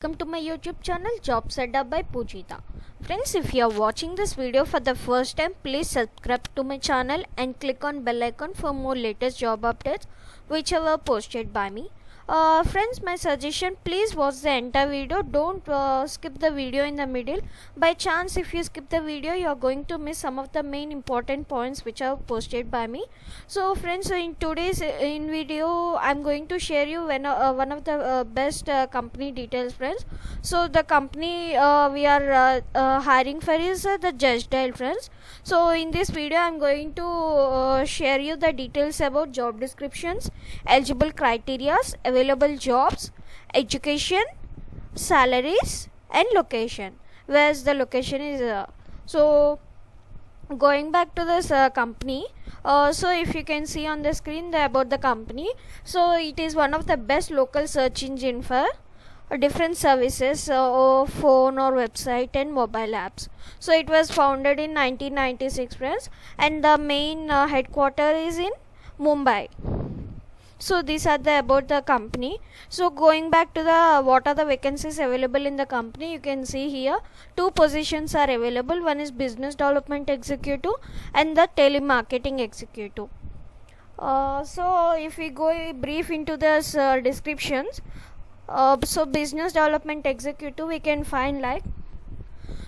Welcome to my YouTube channel Job Setup by Pujita. Friends, if you are watching this video for the first time, please subscribe to my channel and click on bell icon for more latest job updates whichever posted by me. Friends, my suggestion, please watch the entire video. Don't skip the video in the middle. By chance, if you skip the video, you are going to miss some of the main important points which are posted by me. So friends, in today's video I'm going to share you one of the best company details, friends. So the company we are hiring for is the Just Dial, friends. So in this video I'm going to share you the details about job descriptions, eligible criterias, available jobs, education, salaries and location. Where's the location is so going back to this company. So if you can see on the screen about the company, so it is one of the best local search engine for different services, or phone or website and mobile apps. So it was founded in 1996, friends, and the main headquarter is in Mumbai. So these are the about the company. So going back to the what are the vacancies available in the company, you can see here two positions are available. One is business development executive and the telemarketing executive. So if we go brief into this descriptions, so business development executive we can find like,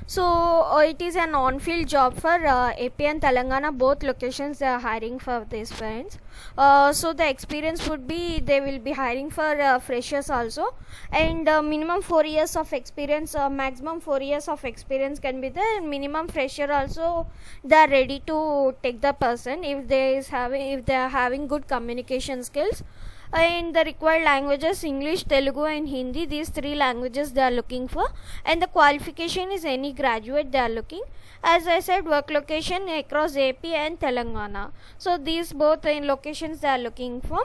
so it is an on-field job for AP and Telangana, both locations they are hiring for these friends. So the experience would be they will be hiring for freshers also, and minimum 4 years of experience, maximum 4 years of experience can be there. Minimum fresher also they are ready to take the person if they are having good communication skills. And the required languages English, Telugu and Hindi, these three languages they are looking for, and the qualification is any graduate they are looking. As I said, work location across AP and Telangana, so these both in locations they are looking for.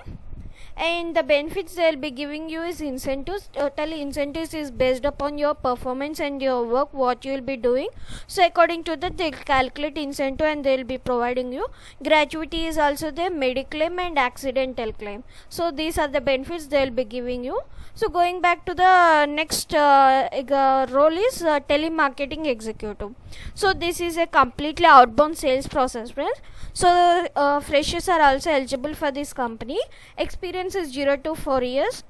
And the benefits they will be giving you is incentives. Totally incentives is based upon your performance and your work what you will be doing. So according to that they will calculate incentive and they will be providing you. Gratuity is also there, mediclaim and accidental claim. So these are the benefits they will be giving you. So going back to the next role is telemarketing executive. So this is a completely outbound sales process, friends. So freshers are also eligible for this company. Experience is 0 to 4 years,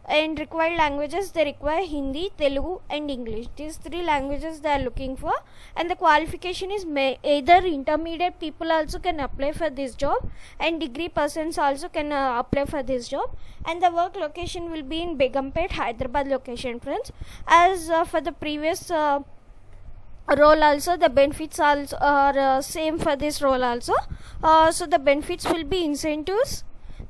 and required languages they require Hindi, Telugu and English. These three languages they are looking for, and the qualification is either intermediate people also can apply for this job, and degree persons also can apply for this job. And the work location will be in Begumpet, Hyderabad location, friends. As for the previous role also, the benefits also are same for this role also. So the benefits will be incentives,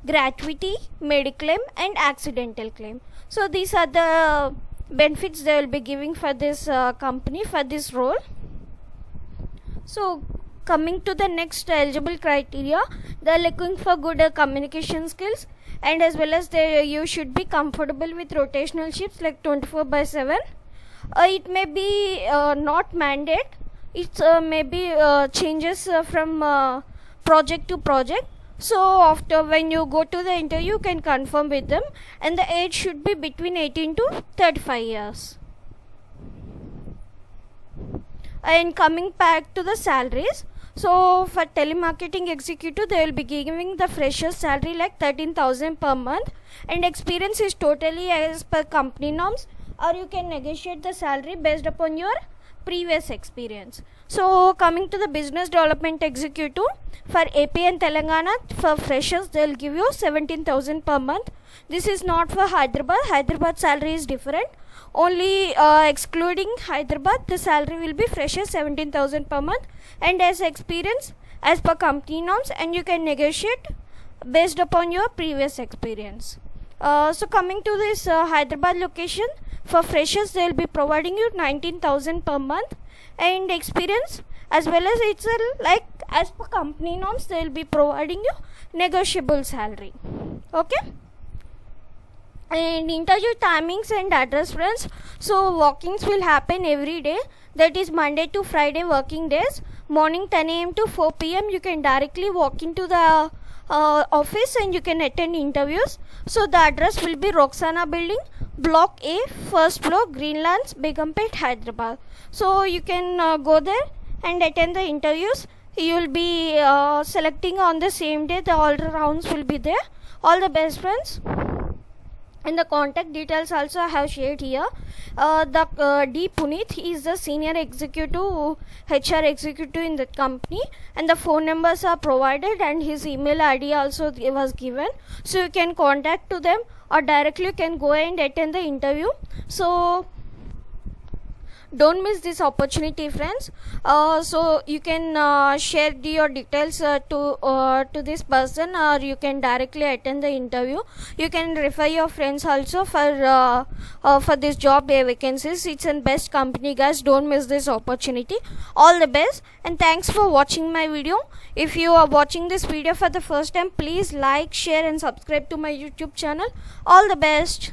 gratuity, mediclaim and accidental claim. So these are the benefits they will be giving for this company for this role. So coming to the next eligible criteria, they are looking for good communication skills, and as well as you should be comfortable with rotational shifts like 24/7. It may be not mandate, it may be changes from project to project. So after when you go to the interview you can confirm with them, and the age should be between 18 to 35 years. And coming back to the salaries, so for telemarketing executive they will be giving the freshers salary like 13,000 per month, and experience is totally as per company norms, or you can negotiate the salary based upon your previous experience. So coming to the business development executive for AP and Telangana, for freshers they will give you 17,000 per month. This is not for Hyderabad salary is different. Only excluding Hyderabad the salary will be freshers 17,000 per month, and as experience as per company norms, and you can negotiate based upon your previous experience. So coming to this Hyderabad location, for freshers they will be providing you 19,000 per month, and experience as well as it's like as per company norms they will be providing you negotiable salary. Okay. And interview timings and address, friends. So walk-ins will happen every day, that is Monday to Friday working days. Morning 10 a.m. to 4 p.m. you can directly walk into the office and you can attend interviews. So the address will be Roxana Building, Block A, first floor, Greenlands, Begumpet, Hyderabad. So you can go there and attend the interviews. You will be selecting on the same day. All the rounds will be there. All the best, friends. And the contact details also I have shared here. D. Puneet, he is the senior executive, HR executive in the company, and the phone numbers are provided and his email ID also was given. So you can contact to them or directly you can go and attend the interview. So don't miss this opportunity, friends. So you can share your details to this person, or you can directly attend the interview. You can refer your friends also for this job vacancies. It's a best company, guys. Don't miss this opportunity. All the best, and thanks for watching my video. If you are watching this video for the first time, please like, share and subscribe to my YouTube channel. All the best.